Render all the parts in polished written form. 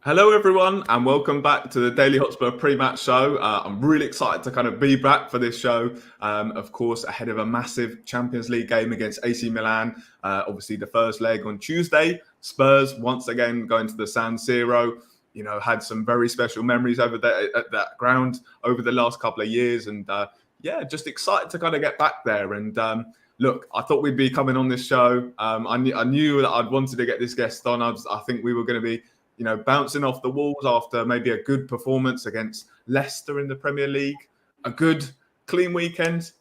Hello, everyone, and welcome back to the Daily Hotspur pre-match show. I'm really excited to kind of be back for this show, of course, ahead of a massive Champions League game against AC Milan. Obviously, the first leg on Tuesday. Spurs, once again, going to the San Siro. You know, had some very special memories over there at that ground over the last couple of years. And just excited to kind of get back there. And look, I thought we'd be coming on this show. I knew that I'd wanted to get this guest on. I think we were going to be bouncing off the walls after maybe a good performance against Leicester in the Premier League, a good, clean weekend,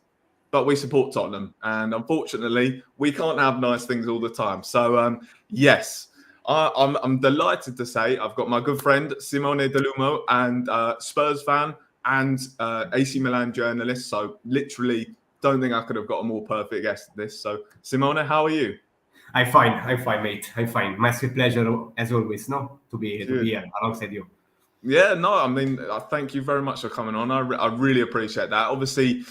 but we support Tottenham. And unfortunately, we can't have nice things all the time. So, yes, I'm delighted to say I've got my good friend, Simone Delumo, and Spurs fan and AC Milan journalist. So literally don't think I could have got a more perfect guest than this. So, Simone, how are you? I'm fine, mate. I'm fine. Massive pleasure, as always, to be here alongside you. Yeah, no, I mean, thank you very much for coming on. I really appreciate that. Obviously,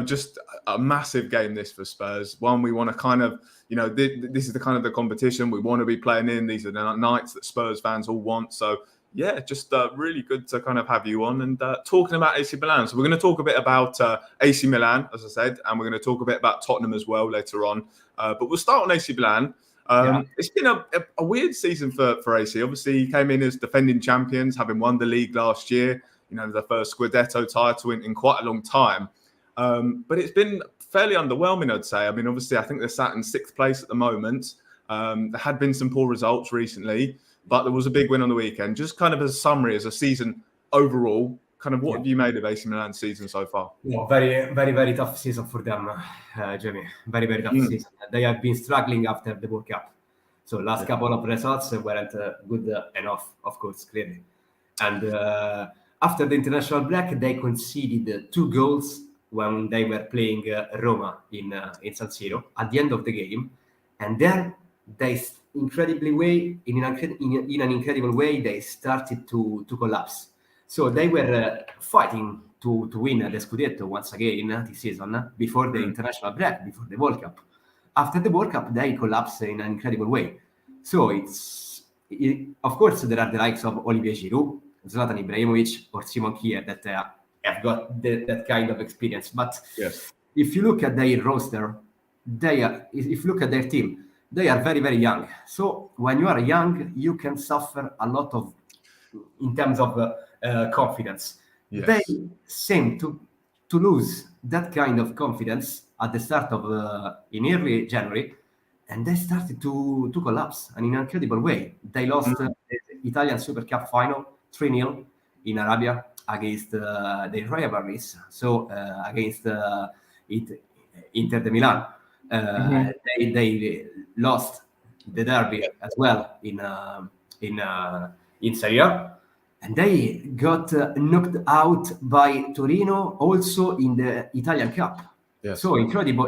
just a massive game this for Spurs. One, we want to kind of, this is the kind of the competition we want to be playing in. These are the nights that Spurs fans all want. So, yeah, just really good to kind of have you on and talking about AC Milan. So we're going to talk a bit about AC Milan, as I said, and we're going to talk a bit about Tottenham as well later on. But we'll start on AC Milan. It's been a weird season for AC. Obviously, he came in as defending champions, having won the league last year, the first Scudetto title in quite a long time. But it's been fairly underwhelming, I'd say. I mean, obviously, I think they're sat in sixth place at the moment. There had been some poor results recently, but there was a big win on the weekend. Just kind of as a summary, as a season overall, kind of what have you made of AC Milan's season so far? Yeah, very, very, very tough season for them, Jamie. Very, very tough season. They have been struggling after the World Cup. So last couple of results weren't good enough, of course, clearly. And after the international break, they conceded 2 goals when they were playing Roma in San Siro at the end of the game. And then they in an incredible way, they started to collapse. So they were fighting to win the Scudetto once again this season before the international break, before the World Cup. After the World Cup, they collapsed in an incredible way. So of course, there are the likes of Olivier Giroud, Zlatan Ibrahimovic, or Simon Kjaer that have got that kind of experience. But if you look at their roster, if you look at their team, they are very, very young. So when you are young, you can suffer a lot in terms of confidence. Yes. They seem to lose that kind of confidence at the start of in early January, and they started to collapse in an incredible way. They lost the Italian Super Cup final 3-0 in Arabia against their rivalries, so against Inter de Milan. They lost the derby as well in Serie A, and they got knocked out by Torino also in the Italian Cup. Yes. So incredible!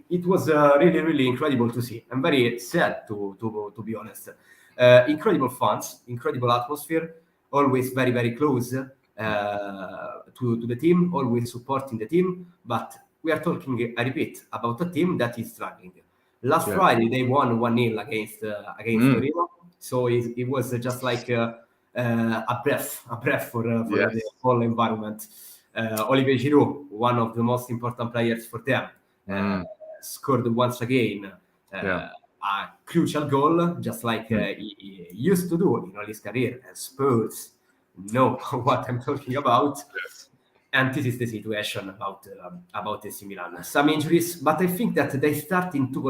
It was really, really incredible to see. I'm very sad to be honest. Incredible fans, incredible atmosphere, always very, very close to the team, always supporting the team. But we are talking, I repeat, about a team that is struggling. Last Friday they won 1-0 against Torino, so it was just like a breath for the whole environment. Olivier Giroud, one of the most important players for them, scored once again a crucial goal, just like he used to do in all his career. And Spurs know what I'm talking about. Yes. And this is the situation about AC Milan. Some injuries, but I think that they started to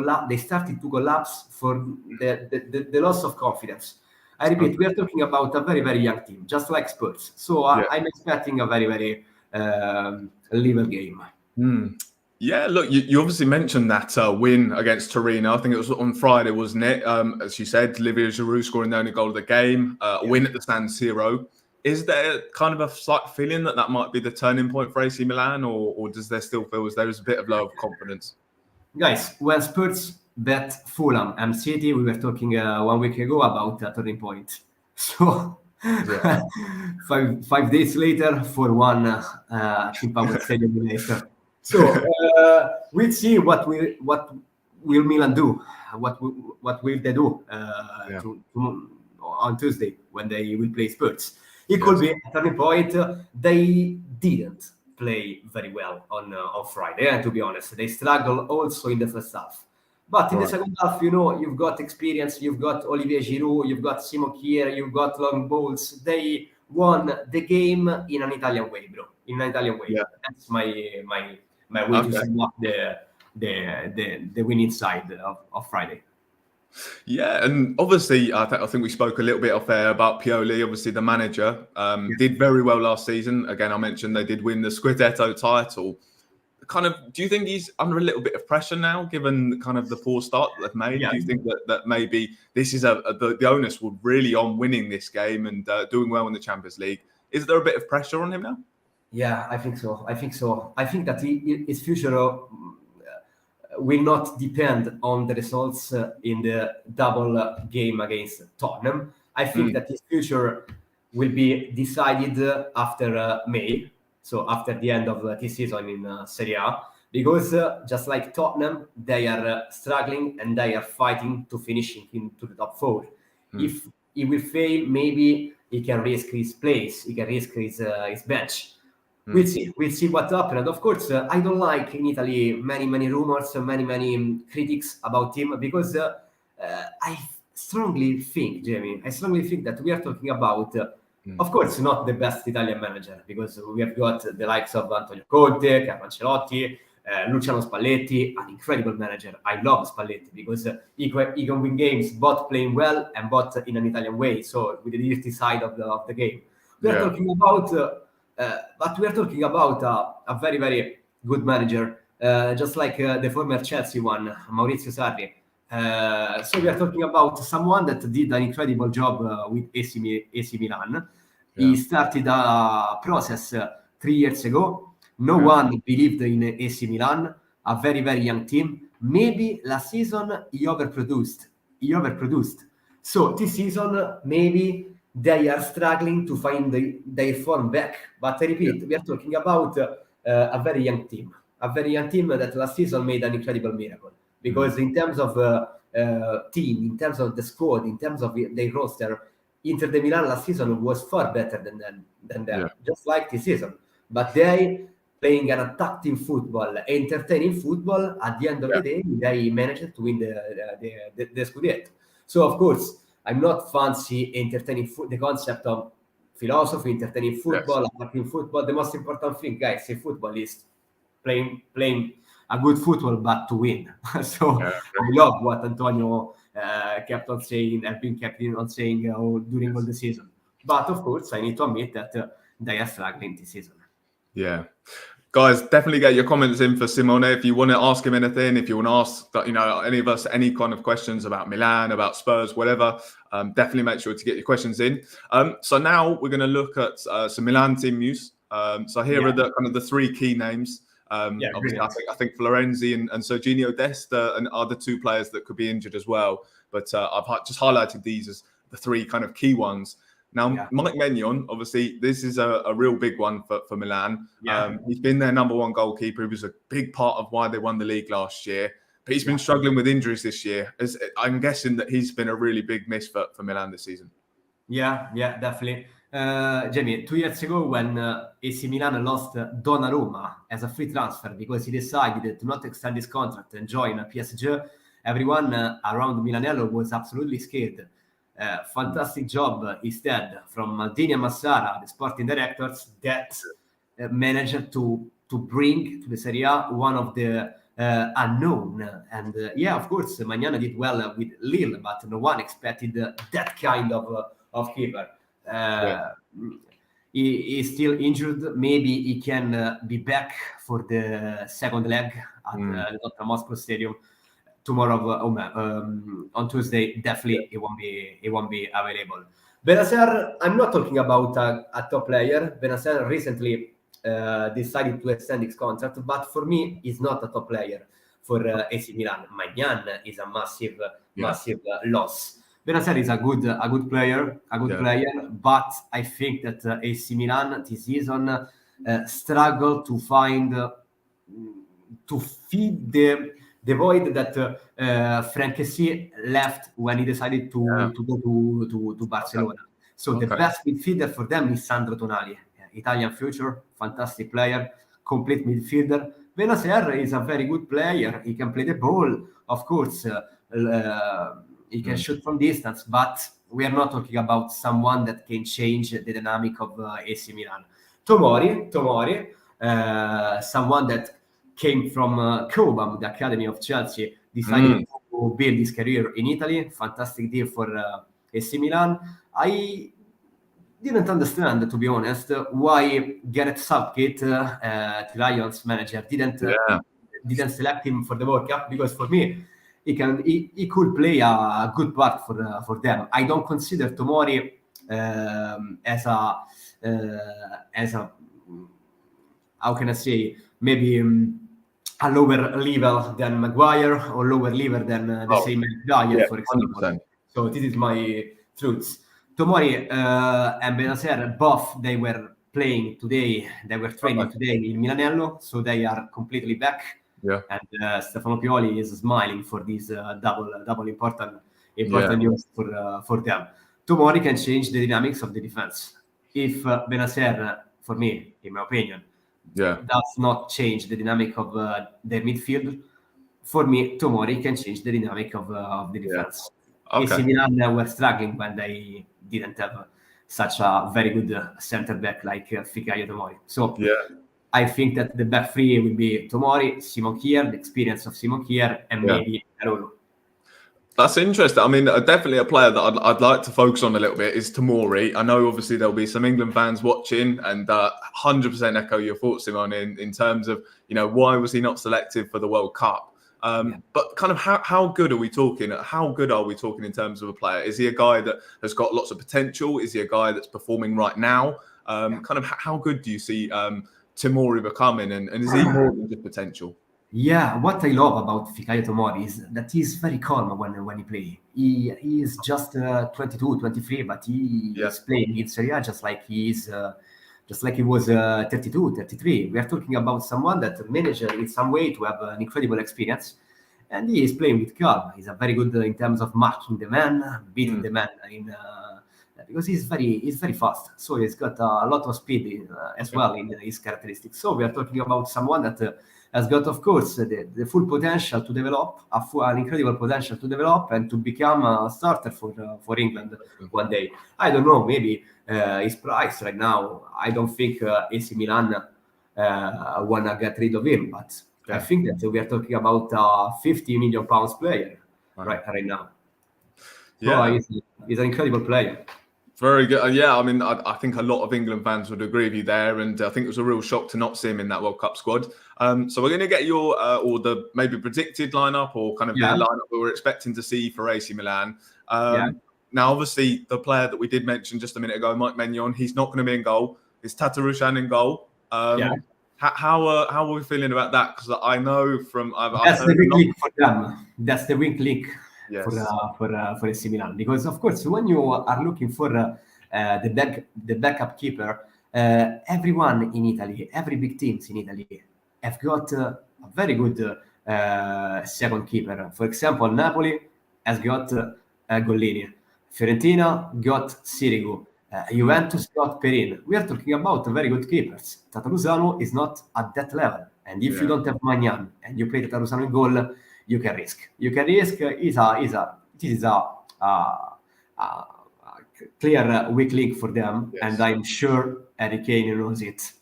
collapse for the loss of confidence. I repeat, we are talking about a very, very young team, just like Spurs. So I'm expecting a very, very level game. Yeah, look, you obviously mentioned that win against Torino. I think it was on Friday, wasn't it? As you said, Olivier Giroud scoring the only goal of the game, a win at the San Siro. Is there kind of a slight feeling that might be the turning point for AC Milan, or does there still feel as there is a bit of low confidence? Guys, when Spurs bet Fulham and City, we were talking 1 week ago about a turning point. So 5 days later, 4-1 King Power Stadium later. So we'll see what will Milan do. What will they do on Tuesday when they will play Spurs. It Yes. could be a turning point. They didn't play very well on Friday, and to be honest, they struggled also in the first half. But in the Right. second half, you've got experience, you've got Olivier Giroud, you've got Simon Kier, you've got long balls. They won the game in an Italian way, bro. In an Italian way. Yeah. That's my way to Okay. sum up the winning side of Friday. Yeah, and obviously, I think we spoke a little bit off air about Pioli. Obviously, the manager did very well last season. Again, I mentioned they did win the Scudetto title. Kind of, do you think he's under a little bit of pressure now, given kind of the poor start that they've made? Yeah. Do you think that maybe this is the onus will really on winning this game and doing well in the Champions League? Is there a bit of pressure on him now? Yeah, I think so. I think that his future will not depend on the results in the double game against Tottenham. I think that his future will be decided after May, so after the end of this season in Serie A, because just like Tottenham, they are struggling and they are fighting to finish into the top four. If he will fail, maybe he can risk his place, he can risk his bench. We'll see what happens. And of course, I don't like in Italy many rumors, many critics about him, because I strongly think, Jamie, that we are talking about, of course, not the best Italian manager, because we have got the likes of Antonio Conte, Carlo Ancelotti, Luciano Spalletti, an incredible manager. I love Spalletti because he can win games both playing well and both in an Italian way, so with the dirty side of the game. We are talking about... but we are talking about a very good manager, just like the former Chelsea one, Maurizio Sarri. So we are talking about someone that did an incredible job with AC Milan. He started a process 3 years ago. No one believed in AC Milan, a very young team. Maybe last season he overproduced. So this season, maybe they are struggling to find their form back. But I repeat, we are talking about a very young team that last season made an incredible miracle. Because in terms of team, in terms of the squad, in terms of their roster, Inter de Milan last season was far better than them, just like this season. But they playing an attacking football, entertaining football. At the end of the day, they managed to win the Scudetto. So of course, I'm not fancy entertaining the concept of philosophy, entertaining football, attacking football. The most important thing, guys, in football is playing a good football, but to win. So I love what Antonio kept on saying during all the season. But of course, I need to admit that they are struggling this season. Yeah. Guys, definitely get your comments in for Simone. If you want to ask him anything, if you want to ask any of us any kind of questions about Milan, about Spurs, whatever, definitely make sure to get your questions in. So now we're going to look at some Milan team news. So here are the kind of the three key names. Obviously, I think Florenzi and Serginho Dest are the two players that could be injured as well. But I've just highlighted these as the three kind of key ones. Now, Mike Maignan, obviously, this is a real big one for Milan. He's been their number one goalkeeper. He was a big part of why they won the league last year. But he's been struggling with injuries this year. I'm guessing that he's been a really big miss for Milan this season. Yeah, definitely. Jamie, 2 years ago when AC Milan lost Donnarumma as a free transfer because he decided to not extend his contract and join PSG, everyone around Milanello was absolutely scared. Fantastic job instead from Maldini and Massara, the sporting directors, that managed to bring to the Serie A one of the unknown. And of course, Magnana did well with Lille, but no one expected that kind of keeper. He is still injured. Maybe he can be back for the second leg at the Tottenham Hotspur Stadium tomorrow on Tuesday. Definitely he won't be available. Benacer, I'm not talking about a top player. Benacer recently decided to extend his contract, but for me he's not a top player for AC Milan. Maignan is a massive loss. Benacer is a good player, but I think that AC Milan this season struggle to find to feed the void that Frankesi left when he decided to go to Barcelona. So the best midfielder for them is Sandro Tonali, Italian future, fantastic player, complete midfielder. Benacer is a very good player. He can play the ball, of course. He can shoot from distance, but we are not talking about someone that can change the dynamic of AC Milan. Tomori, someone that came from Cobham, the academy of Chelsea, decided to build his career in Italy. Fantastic deal for AC Milan. I didn't understand, to be honest, why Gareth Southgate, the Lions manager, didn't select him for the World Cup, because for me, he could play a good part for them. I don't consider Tomori as a how can I say, maybe a lower level than Maguire or lower level than the same guy, for example. 100%. So this is my truths. Tomori and Benacer, both they were playing today. They were training today in Milanello, so they are completely back. Yeah. And Stefano Pioli is smiling for this double important news for them. Tomori can change the dynamics of the defense. If Benacer, for me, in my opinion, does not change the dynamic of their midfield, for me, Tomori can change the dynamic of the defense. AC Milan were struggling when they didn't have such a very good center back like Fikayo Tomori. So I think that the back three will be Tomori, Simon Kjær, the experience of Simon Kjær, and maybe Kalulu. That's interesting. I mean, definitely a player that I'd like to focus on a little bit is Tomori. I know obviously there'll be some England fans watching, and 100% echo your thoughts, Simon, in terms of, why was he not selected for the World Cup? But kind of how good are we talking? How good are we talking in terms of a player? Is he a guy that has got lots of potential? Is he a guy that's performing right now? Kind of how good do you see Tomori becoming? And is he more than just potential? Yeah, what I love about Fikayo Tomori is that he's very calm when he plays. He is just 22, 23, but he is playing in Serie A just like he was 32, 33. We are talking about someone that managed in some way to have an incredible experience, and he is playing with calm. He's a very good in terms of marking the man, beating the man because he's very fast. So he's got a lot of speed as well in his characteristics. So we are talking about someone that has got, of course, the full potential to develop, an incredible potential to develop and to become a starter for England one day. I don't know, maybe his price right now, I don't think AC Milan want to get rid of him, but I think that we are talking about a 50 million pounds player right now. So he's an incredible player. Very good. Yeah, I mean, I think a lot of England fans would agree with you there, and I think it was a real shock to not see him in that World Cup squad. So we're going to get your or the maybe predicted lineup or kind of the lineup we were expecting to see for AC Milan. Now, obviously, the player that we did mention just a minute ago, Mike Maignan, he's not going to be in goal. It's Tatarushan in goal. How are we feeling about that? Because I know from that's the weak link for them. That's the weak link. For AC Milan, because of course when you are looking for the backup keeper, everyone in Italy, every big teams in Italy have got a very good second keeper. For example, Napoli has got Gollini, Fiorentina got Sirigu, Juventus got Perin. We are talking about very good keepers. Tatarusanu is not at that level, and if you don't have Maignan and you play Tatarusanu in goal, you can risk. This is a clear weak link for them, and I'm sure Harry Kane knows it.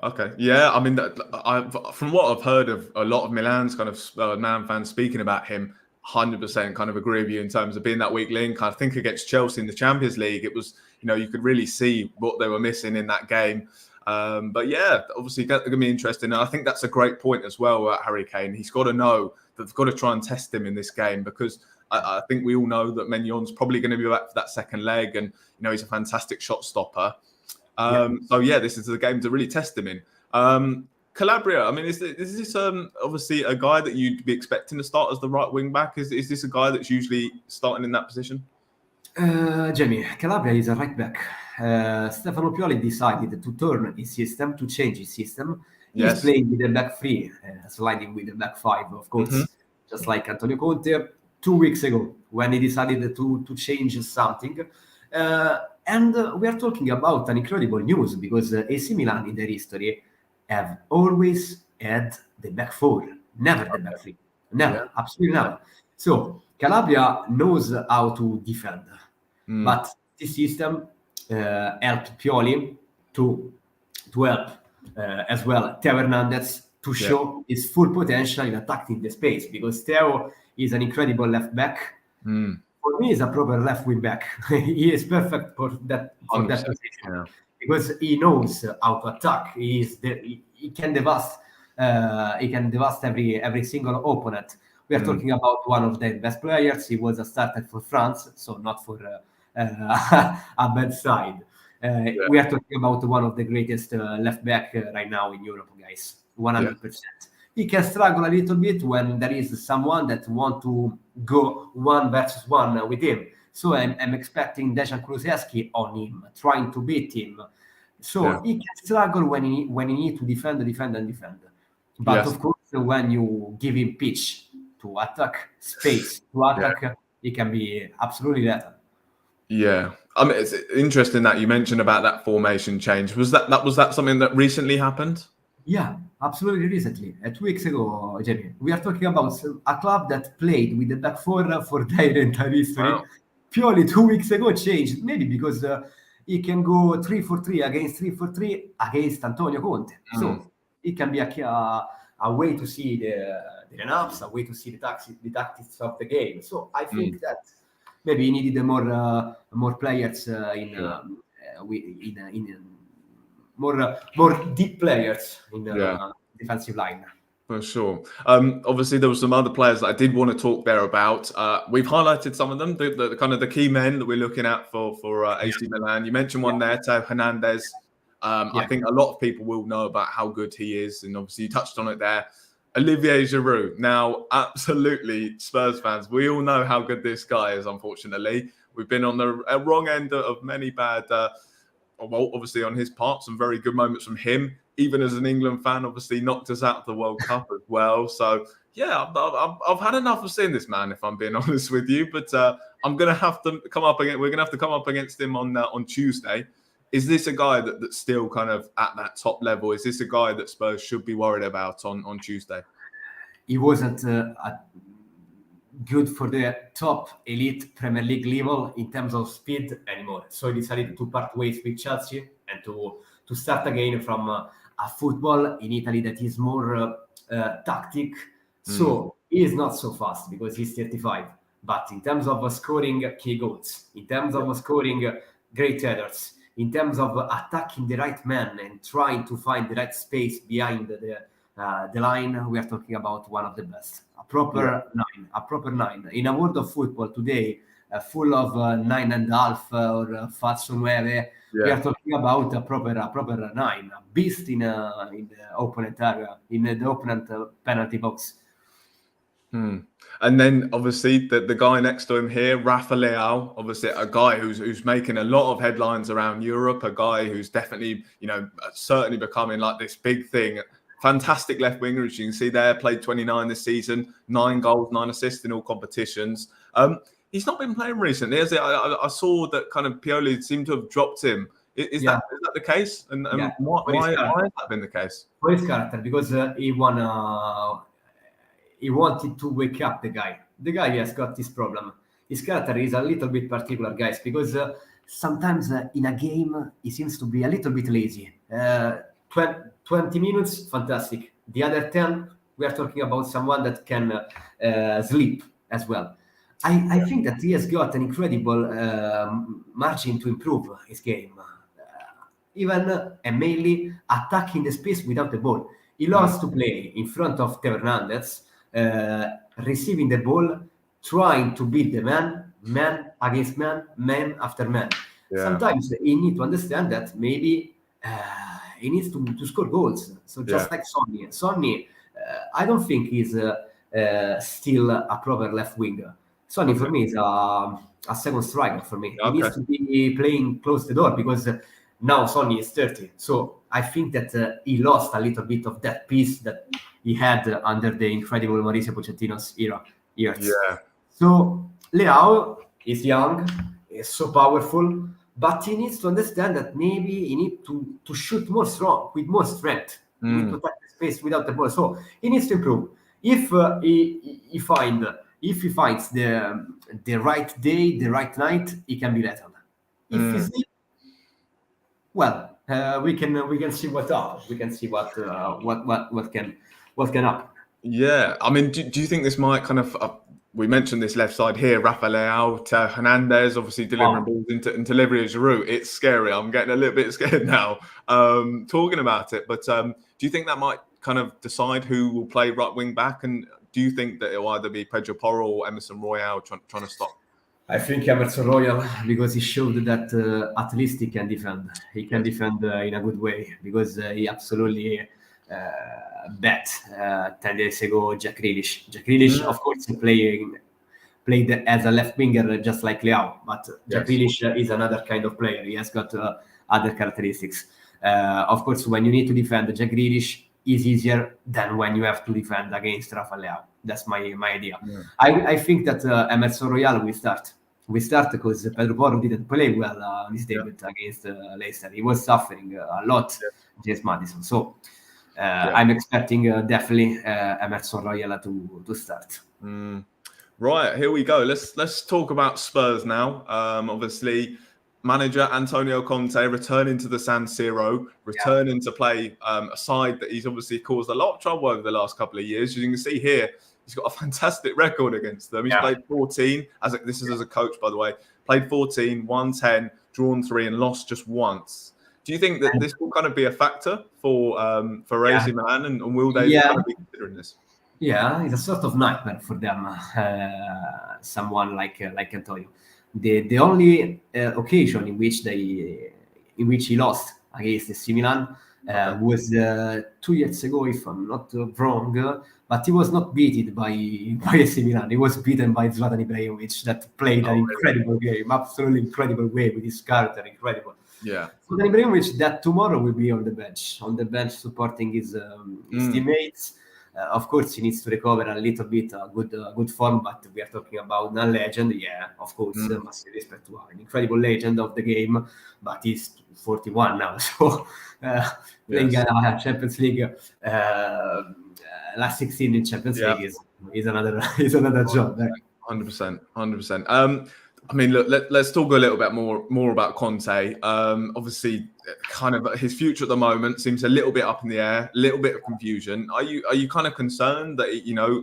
Okay, yeah. I mean, from what I've heard of a lot of Milan's kind of Milan fans speaking about him, 100% kind of agree with you in terms of being that weak link. I think against Chelsea in the Champions League, it was, you could really see what they were missing in that game. But yeah, obviously it's going to be interesting. And I think that's a great point as well at Harry Kane. He's got to know that they've got to try and test him in this game, because I think we all know that Maignan's probably going to be back for that second leg, and he's a fantastic shot stopper. So yeah, this is the game to really test him in. Calabria, I mean, is this obviously a guy that you'd be expecting to start as the right wing back? Is this a guy that's usually starting in that position? Jamie, Calabria is a right back. Stefano Pioli decided to turn his system, to change his system, He's Yes. playing with the back three, sliding with the back five, of course, just like Antonio Conte 2 weeks ago when he decided to change something. And we are talking about an incredible news because AC Milan in their history have always had the back four, never the back three. Never, absolutely never. So Calabria knows how to defend, but this system helped Pioli to help as well Theo Hernandez to show his full potential in attacking the space, because Theo is an incredible left back. For me, he's a proper left wing back. He is perfect for that 100%, position because he knows how to attack. He can devastate. He can devastate every single opponent. We are talking about one of the best players. He was a starter for France, so not for a bad side. We are talking about one of the greatest left back right now in Europe, guys. 100%. He can struggle a little bit when there is someone that want to go 1 versus 1 with him. So I'm expecting Dejan Kulusevski on him, trying to beat him. So he can struggle when he need to defend. But of course, when you give him pitch to attack, space to attack, he can be absolutely lethal. Yeah, I mean, it's interesting that you mentioned about that formation change. Was that something that recently happened? Yeah, absolutely recently. 2 weeks ago, Jamie. We are talking about a club that played with the back four for their entire history. Wow. Purely 2 weeks ago changed, maybe because he can go 3-4-3 against 3-4-3 against Antonio Conte. So it can be a way to see the lineups, a way to see the tactics of the game. So I think that maybe he needed more players more deep players in the defensive line. For sure. Obviously, there were some other players that I did want to talk there about. We've highlighted some of them, the kind of the key men that we're looking at for AC Milan. You mentioned one there, Theo Hernandez. I think a lot of people will know about how good he is, and obviously you touched on it there. Olivier Giroud. Now, absolutely, Spurs fans, we all know how good this guy is, unfortunately. We've been on the wrong end of many bad, well, obviously on his part, some very good moments from him. Even as an England fan, obviously knocked us out of the World Cup as well. So, yeah, I've had enough of seeing this man, if I'm being honest with you. But I'm going to have to come up against. We're going to have to come up against him on Tuesday. Is this a guy that's still kind of at that top level? Is this a guy that Spurs should be worried about on Tuesday? He wasn't good for the top elite Premier League level in terms of speed anymore. So he decided to part ways with Chelsea and to start again from a football in Italy that is more tactic. So he is not so fast because he's 35. But in terms of scoring key goals, in terms of scoring great headers, in terms of attacking the right man and trying to find the right space behind the line, we are talking about one of the best. A proper nine. In a world of football today, full of 9.5 or falso 9, we are talking about a proper 9, a beast in the opponent area, in the opponent penalty box. And then obviously the guy next to him here, Rafa Leao, obviously a guy who's making a lot of headlines around Europe, a guy who's definitely, certainly becoming like this big thing. Fantastic left winger, as you can see there, played 29 this season, 9 goals, 9 assists in all competitions. He's not been playing recently, has he? I saw that kind of Pioli seemed to have dropped him. Is that the case? And why has that been the case? For his character, because he wanted to wake up the guy. The guy has got this problem. His character is a little bit particular, guys, because sometimes in a game, he seems to be a little bit lazy. 20 minutes, fantastic. The other 10, we are talking about someone that can sleep as well. I think that he has got an incredible margin to improve his game. Even and mainly attacking the space without the ball. He loves to play in front of Theo Hernandez, receiving the ball, trying to beat the man against man after man. Sometimes he needs to understand that maybe he needs to score goals. So just like Sonny, I don't think he's still a proper left winger. Sonny for me is a second striker for me. He needs to be playing close the door because Now Sonny is 30. So I think that he lost a little bit of that piece that he had under the incredible Mauricio Pochettino's years. Yeah. So Leao is young, is so powerful, but he needs to understand that maybe he needs to shoot more strong, with more strength. He needs to attack the space without the ball. So he needs to improve. If he finds the right day, the right night, he can be lethal. If he's well, we can see what's up. We can see what can happen. Yeah, I mean, do you think this might kind of? We mentioned this left side here, Rafa Leao to Hernandez, obviously delivering balls into Olivier Giroud. It's scary. I'm getting a little bit scared now talking about it. But do you think that might kind of decide who will play right wing back? And do you think that it'll either be Pedro Porro or Emerson Royal trying to stop? I think Emerson Royal, because he showed that at least he can defend. He can defend in a good way, because he absolutely bet 10 days ago Jack Grealish. Jack Grealish, of course, played as a left winger just like Leao, but Jack Grealish is another kind of player. He has got other characteristics. Of course, when you need to defend Jack Grealish, is easier than when you have to defend against Rafa Leao. That's my idea. Yeah. I think that Emerson Royal will start. We start because Pedro Porro didn't play well on his debut against Leicester. He was suffering a lot, James Maddison. So I'm expecting definitely Emerson Royal to start. Right, here we go. Let's talk about Spurs now. Obviously, manager Antonio Conte returning to the San Siro, returning to play a side that he's obviously caused a lot of trouble over the last couple of years. As you can see here, he's got a fantastic record against them. He's played 14, this is as a coach, by the way, played 14, won 10, drawn 3 and lost just once. Do you think that this will kind of be a factor for AC Milan and will they kind of be considering this? Yeah, it's a sort of nightmare for them, someone like Antonio. The only occasion in which he lost against AC Milan was 2 years ago, if I'm not wrong. But he was not beaten by AC Milan. He was beaten by Zlatan Ibrahimovic, that played an incredible game, absolutely incredible way with his character, incredible. Yeah. Zlatan Ibrahimovic that tomorrow will be on the bench supporting his teammates. Of course, he needs to recover a little bit, good form, but we are talking about a legend. Yeah, of course, massive respect to an incredible legend of the game, but he's 41 now, so playing Champions League, last 16 in Champions League is another job. 100%. I mean, look, let's talk a little bit more about Conte. Obviously, kind of his future at the moment seems a little bit up in the air, a little bit of confusion. Are you kind of concerned that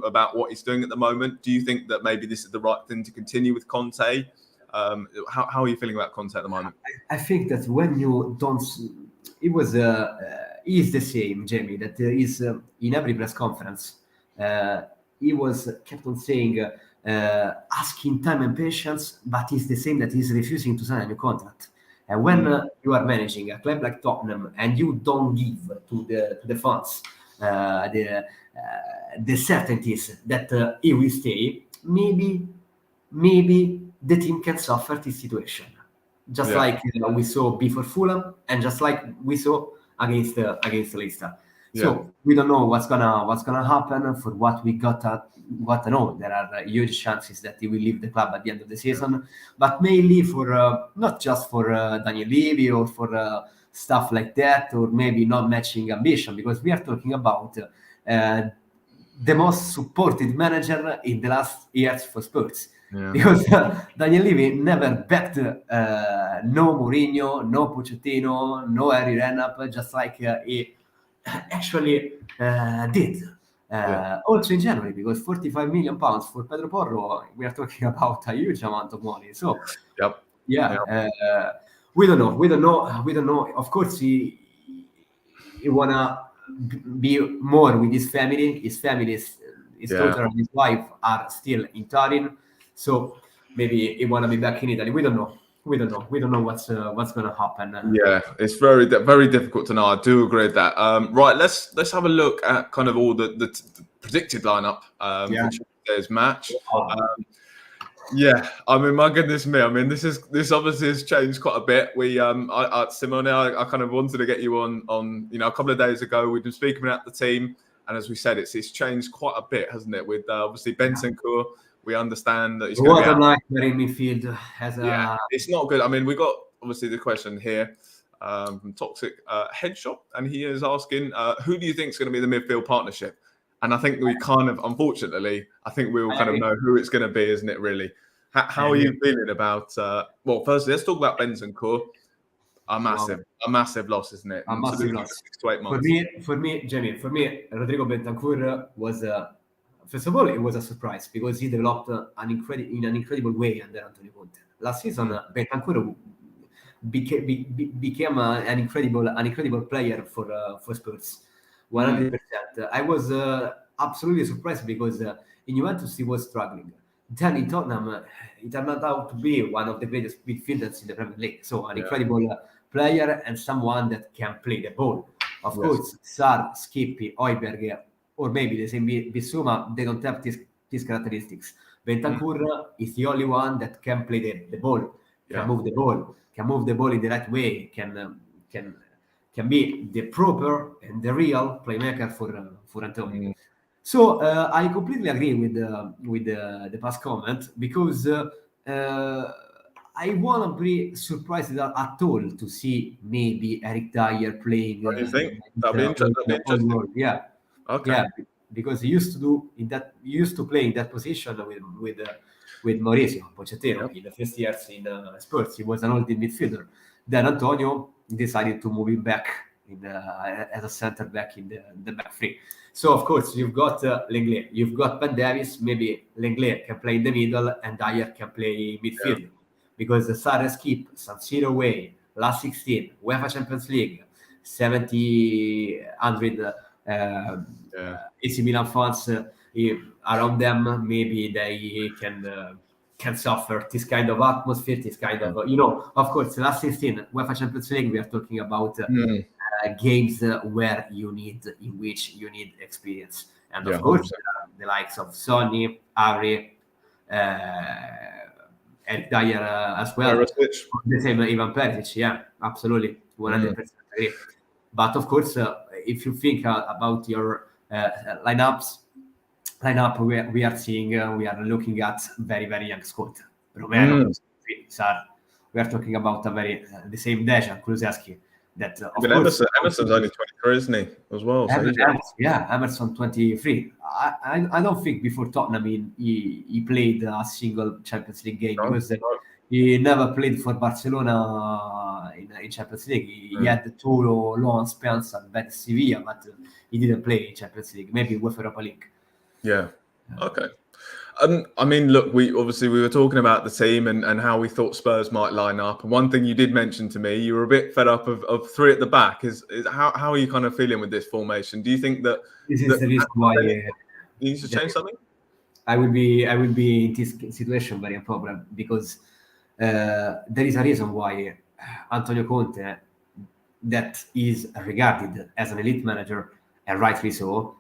about what he's doing at the moment? Do you think that maybe this is the right thing to continue with Conte? How are you feeling about Conte at the moment? I think that when you don't, it was is the same, Jamie. That is in every press conference, he kept on saying. Asking time and patience, but it's the same that he's refusing to sign a new contract. And when you are managing a club like Tottenham and you don't give to the fans the certainties that he will stay, maybe the team can suffer this situation, just like we saw before Fulham and just like we saw against Leicester. So we don't know what's gonna happen. For what we got to know, there are huge chances that he will leave the club at the end of the season, but mainly for not just for Daniel Levy or for stuff like that, or maybe not matching ambition, because we are talking about the most supported manager in the last years for Spurs. Because Daniel Levy never backed no Mourinho, no Pochettino, no Harry Redknapp, just like he actually did. Also in January, because 45 million pounds for Pedro Porro, we are talking about a huge amount of money. So we don't know. Of course, he wanna be more with his family. His daughter and his wife are still in Turin, so maybe he wanna be back in Italy. We don't know. We don't know what's going to happen. Yeah, it's very difficult to know. I do agree with that. Right, let's have a look at kind of all the predicted lineup for Tuesday's match. Yeah, I mean, my goodness me. I mean, this obviously has changed quite a bit. Simone, I kind of wanted to get you on a couple of days ago. We've been speaking about the team, and as we said, it's changed quite a bit, hasn't it? With obviously Bentancur, we understand that he's going to be What a out. nightmare in midfield has Yeah, it's not good. I mean, we got obviously the question here from Toxic Headshot, and he is asking, who do you think is going to be the midfield partnership? And I think we kind of, unfortunately, I think we all kind of know who it's going to be, isn't it? Really. How are you feeling about? Well, firstly, let's talk about Bentancur. A massive loss, isn't it? A massive loss. 6 to 8 months. For me, Jamie, Rodrigo Bentancur was first of all, it was a surprise because he developed in an incredible way under Antonio Conte. Last season, Bentancur became an incredible player for Spurs. 100%. I was absolutely surprised because in Juventus he was struggling. Then in Tottenham, it turned out to be one of the greatest midfielders in the Premier League. So an incredible player and someone that can play the ball. Of course, Sarr, Skippy, Højbjerg, or maybe the same Bissouma, they don't have these characteristics. Bentancur is the only one that can play the ball, can move the ball in the right way, can be the proper and the real playmaker for Antonio. So I completely agree with the past comment because I won't be surprised at all to see maybe Eric Dyer playing. What do you think? That'd be interesting. Yeah. Okay. Yeah, because he used to play in that position with Mauricio Pochettino in the first years in Spurs. He was an old midfielder. Then Antonio decided to move him back as a center back in the back three. So of course you've got Lenglet, you've got Ben Davies. Maybe Lenglet can play in the middle and Dyer can play midfield because the Sarri skip San Siro away, last 16, UEFA Champions League, 100 AC Milan fans around them. Maybe they can suffer this kind of atmosphere, this kind of of course, last 16 UEFA Champions League, we are talking about games in which you need experience, and of course the likes of Sonny, Ari, Eric Dyer as well, the same Ivan Perisic. Absolutely, 100% agree. But of course, if you think about your lineup, we are looking at very, very young squad. Romero, Sarr. We are talking about the same Dejan, Kulusevski. That Emerson's only 23, isn't he? As well. Emerson 23. I don't think before Tottenham he played a single Champions League game because he never played for Barcelona in Champions League. He had the 2 loan spells at Betis Sevilla, but he didn't play in Champions League. Maybe UEFA Europa League. Yeah. Okay. I mean, look, we were talking about the team and how we thought Spurs might line up. And one thing you did mention to me, you were a bit fed up of 3 at the back. Is how are you kind of feeling with this formation? Do you think that this is the reason why you need to change something? I will be in this situation very unpopular because there is a reason why Antonio Conte, that is regarded as an elite manager, and rightly so,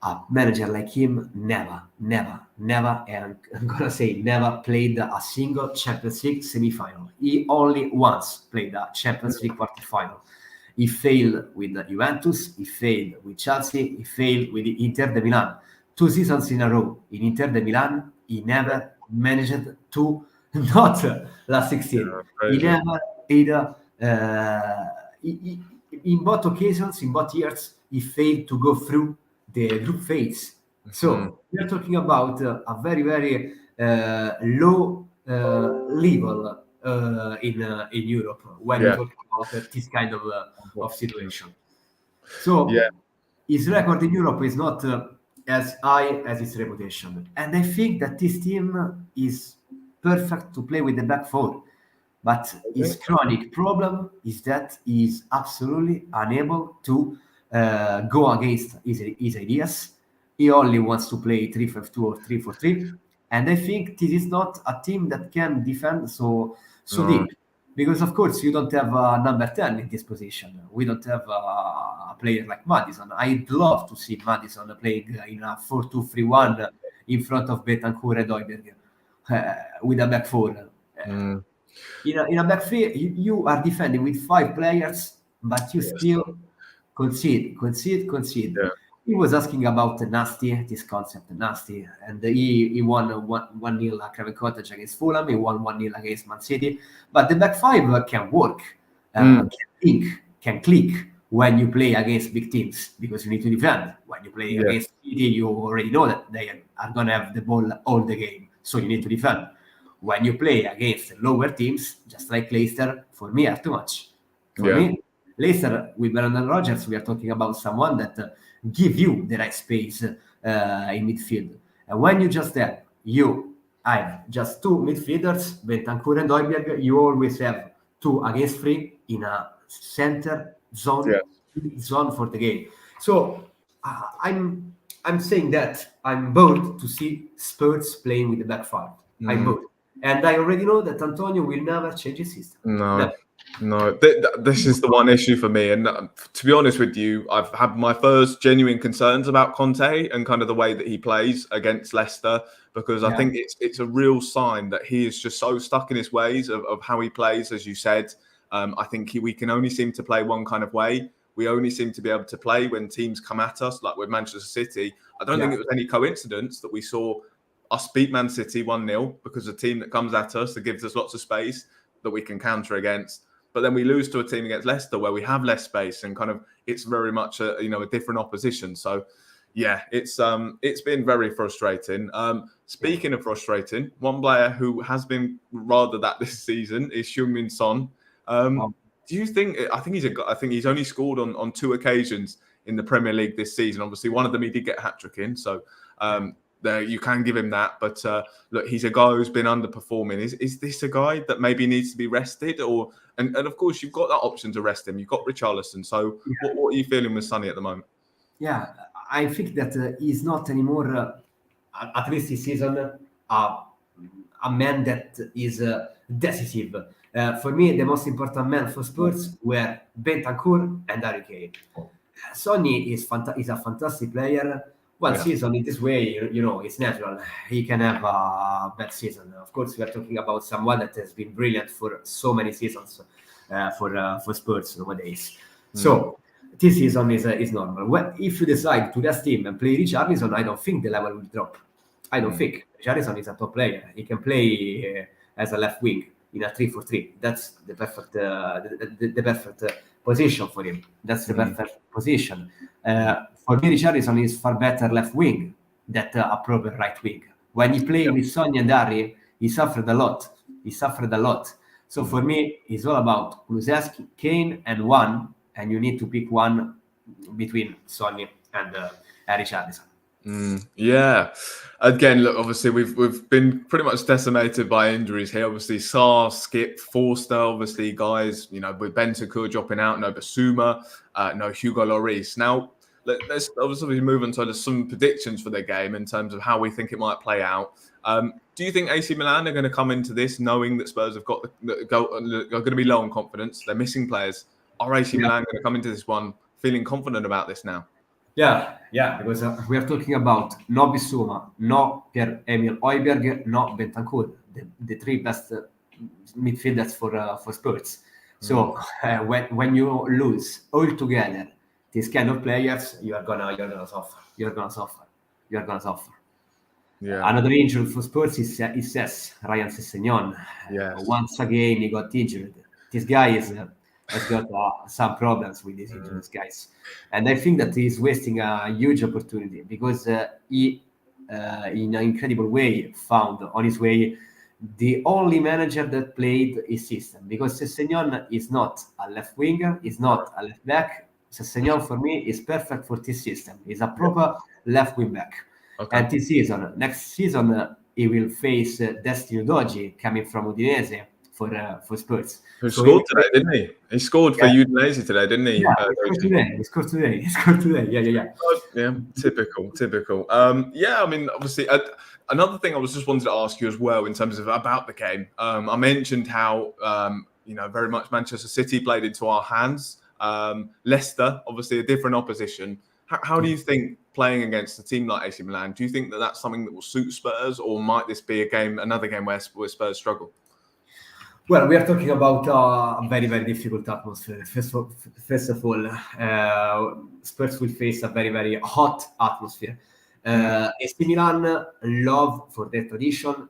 a manager like him never, and I'm gonna say never played a single Champions League semi-final. He only once played a Champions League quarter-final. He failed with Juventus, he failed with Chelsea, he failed with Inter de Milan. 2 seasons in a row in Inter de Milan, he never managed to not last 16. He never either in both occasions, in both years, he failed to go through the group phase. So we are talking about a very, very low level in Europe when we talk about this kind of situation. So his record in Europe is not as high as his reputation, and I think that this team is perfect to play with the back 4. But his chronic problem is that he is absolutely unable to go against his ideas. He only wants to play 3-5-2 or 3-4-3, and I think this is not a team that can defend so deep, because of course you don't have a number 10 in this position. We don't have a player like Maddison. I'd love to see Maddison playing in a 4-2-3-1 in front of Bentancur and Højbjerg. with a back four. Mm. In a back three, you are defending with 5 players, but you Yes. still concede. Yeah. He was asking about Nasty, this concept, Nasty, and he won 1-0 at Craven Cottage against Fulham. He won 1-0 against Man City. But the back five can work, can think, can click when you play against big teams because you need to defend. When you play Yeah. against City, you already know that they are going to have the ball all the game, so you need to defend. When you play against lower teams, just like Leicester, for me are too much. For me, Leicester with Brendan Rodgers, we are talking about someone that give you the right space in midfield. And when you just have just two midfielders, Bentancur and Højbjerg, you always have 2 against 3 in a center zone for the game. So I'm saying that I'm bold to see Spurs playing with the back five. I'm bold. And I already know that Antonio will never change his system. No. This is the one issue for me. And to be honest with you, I've had my first genuine concerns about Conte and kind of the way that he plays against Leicester, because I think it's a real sign that he is just so stuck in his ways of how he plays, as you said. I think we can only seem to play one kind of way. We only seem to be able to play when teams come at us, like with Manchester City. I don't think it was any coincidence that we saw us beat Man City 1-0 because a team that comes at us, that gives us lots of space that we can counter against. But then we lose to a team against Leicester where we have less space and kind of it's very much a different opposition. So yeah, it's been very frustrating. Speaking of frustrating, one player who has been rather that this season is Heung-min Son. Do you think? I think he's only scored on 2 occasions in the Premier League this season. Obviously, one of them he did get a hat trick in. So there you can give him that. But look, he's a guy who's been underperforming. Is this a guy that maybe needs to be rested? And of course, you've got that option to rest him. You've got Richarlison. So what are you feeling with Sonny at the moment? Yeah, I think that he's not anymore, at least this season, a man that is decisive. For me, the most important men for Spurs were Bentancur and Harry Kane. Sonny is a fantastic player. One season in this way, it's natural. He can have a bad season. Of course, we are talking about someone that has been brilliant for so many seasons for Spurs nowadays. So this season is normal. If you decide to rest him and play Richarlison, I don't think the level will drop. I don't think. Richarlison is a top player. He can play as a left wing in a 3-4-3. That's the perfect the perfect position for him. That's the perfect position. For me, Richarlison is far better left wing than a proper right wing. When he played with Sonny and Harry, he suffered a lot. So for me, it's all about Kulusevski, Kane, and one, and you need to pick one between Sonny and Richarlison. Yeah. Again, look, obviously we've been pretty much decimated by injuries here. Obviously, Sarr, Skip, Forster, obviously guys, with Bentancur dropping out, no Basuma, no Hugo Lloris. Now, let's obviously move on to some predictions for the game in terms of how we think it might play out. Do you think AC Milan are going to come into this knowing that Spurs have are going to be low on confidence? They're missing players. Are AC Milan going to come into this one feeling confident about this now? Yeah, because we are talking about no Bissouma, no Pierre-Emile Højbjerg, no Bentancur, the 3 best midfielders for Spurs. So when you lose all together these kind of players, you're gonna suffer. Yeah. Another injury for Spurs is Ryan Sessegnon. Yes. Once again, he got injured. This guy has got some problems with these injuries, guys. And I think that he's wasting a huge opportunity because he, in an incredible way, found on his way the only manager that played his system. Because Sessegnon is not a left winger, is not a left back. Sessegnon, for me, is perfect for this system. He's a proper left wing back. Okay. And next season, he will face Destiny Udogie coming from Udinese for Spurs. Who scored today, didn't he? He scored for Udinese today, didn't he? Yeah, he scored today. Yeah. Typical. I mean, obviously, another thing I was just wanted to ask you as well in terms of about the game. I mentioned how very much Manchester City played into our hands. Leicester, obviously, a different opposition. How do you think playing against a team like AC Milan, do you think that that's something that will suit Spurs, or might this be another game where Spurs struggle? Well, we are talking about a very, very difficult atmosphere. First of all, Spurs will face a very, very hot atmosphere. AC Milan love, for their tradition,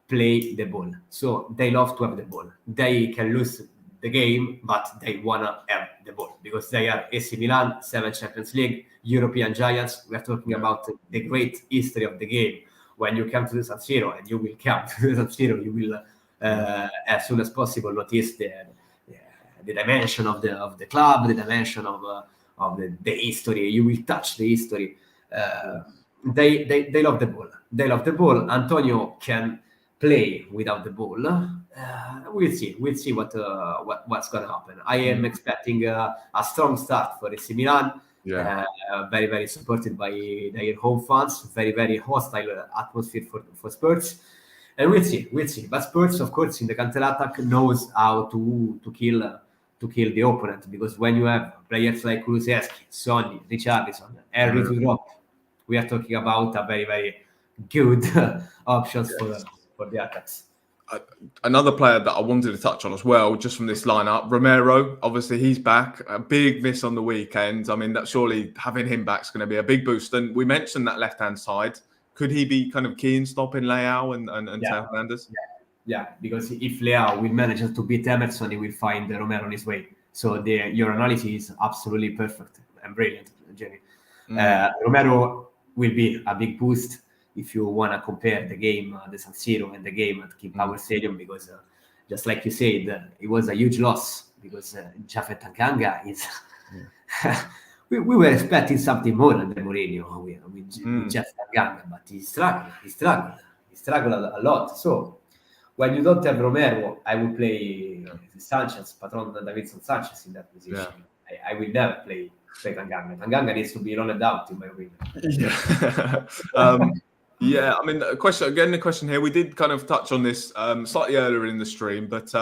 play the ball. So they love to have the ball. They can lose the game, but they want to have the ball because they are AC Milan, 7 Champions League, European giants. We are talking about the great history of the game. When you come to the San Siro, and you will come to the San Siro, you will as soon as possible notice the dimension of the club, the dimension of the history. You will touch the history. They love the ball. They love the ball. Antonio can play without the ball. We'll see. We'll see what's going to happen. I am expecting a strong start for AC Milan. Very, very supported by their home fans. Very, very hostile atmosphere for Spurs. And we'll see. But Spurs, of course, in the counter-attack knows how to kill the opponent, because when you have players like Kulusevski, Sonny, Richarlison, Henry to drop, we are talking about a very, very good options for the attacks. Another player that I wanted to touch on as well, just from this lineup, Romero. Obviously, he's back. A big miss on the weekend. I mean, that surely having him back is going to be a big boost. And we mentioned that left-hand side. Could he be kind of key in stopping Leao and Theo Hernandez? Yeah, because if Leao will manage to beat Emerson, he will find Romero on his way. So your analysis is absolutely perfect and brilliant, Jenny. Romero will be a big boost if you want to compare the game, the San Siro, and the game at King Power Stadium, because just like you said, it was a huge loss because Japhet Tanganga is... we were expecting something more than Mourinho with Jeff Tanganga, but he struggled a lot. So when you don't have Romero, I will play Sanchez, Patron Davinson Sanchez in that position. I will never play Tanganga. Tanganga needs to be rolled out, in my opinion. I mean, the question here, we did kind of touch on this slightly earlier in the stream, but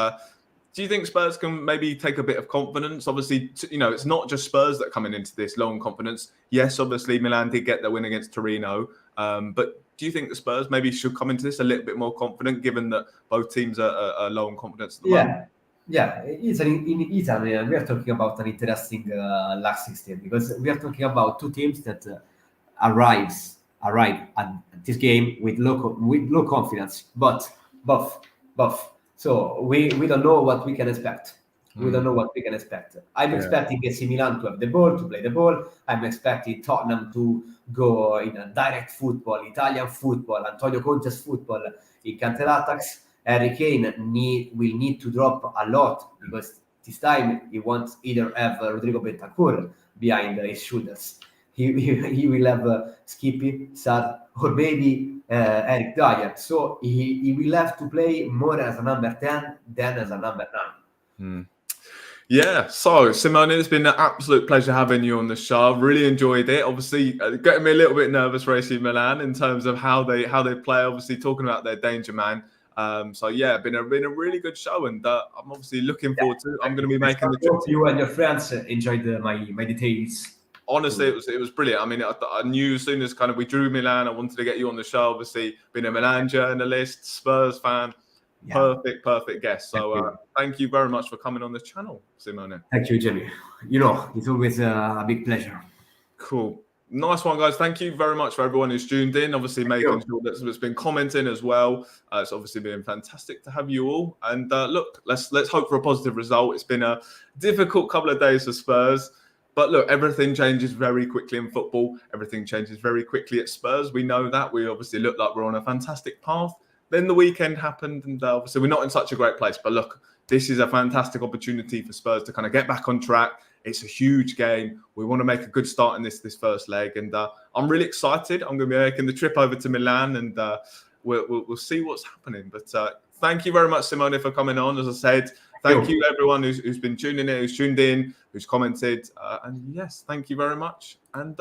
do you think Spurs can maybe take a bit of confidence? Obviously, it's not just Spurs that are coming into this low on confidence. Yes, obviously, Milan did get their win against Torino, but do you think the Spurs maybe should come into this a little bit more confident, given that both teams are low on confidence at the moment? Yeah, in Italy, we are talking about an interesting last 16, because we are talking about two teams that arrive at this game with low confidence, but buff. So we don't know what we can expect. I'm expecting AC Milan to have the ball, to play the ball. I'm expecting Tottenham to go in a direct football, Italian football, Antonio Conte's football in counter-attacks. Harry Kane will need to drop a lot, because this time he wants either have Rodrigo Bentancur behind his shoulders. He will have Skippy, Sad, or maybe Eric Dyer. So he will have to play more as a number 10 than as a number 9. Yeah, so Simone, it's been an absolute pleasure having you on the show. I've really enjoyed it. Obviously, getting me a little bit nervous for AC Milan in terms of how they play. Obviously, talking about their danger man. Been a really good show, and I'm obviously looking forward to it. I'm going to be making the trip. You and your friends enjoyed my details. Honestly, it was brilliant. I mean, I knew as soon as kind of we drew Milan, I wanted to get you on the show. Obviously, being a Milan journalist, Spurs fan, perfect guest. So thank you very much for coming on the channel, Simone. Thank you, Jimmy. It's always a big pleasure. Cool. Nice one, guys. Thank you very much for everyone who's tuned in. Obviously, making sure that's been commenting as well. It's obviously been fantastic to have you all. And look, let's hope for a positive result. It's been a difficult couple of days for Spurs. But look, everything changes very quickly in football. Everything changes very quickly at Spurs. We know that. We obviously look like we're on a fantastic path. Then the weekend happened, and obviously we're not in such a great place. But look, this is a fantastic opportunity for Spurs to kind of get back on track. It's a huge game. We want to make a good start in this first leg. And I'm really excited. I'm going to be making the trip over to Milan, and we'll see what's happening. But thank you very much, Simone, for coming on. As I said, thank you everyone who's been tuning in, who's tuned in, who's commented. And yes, thank you very much. And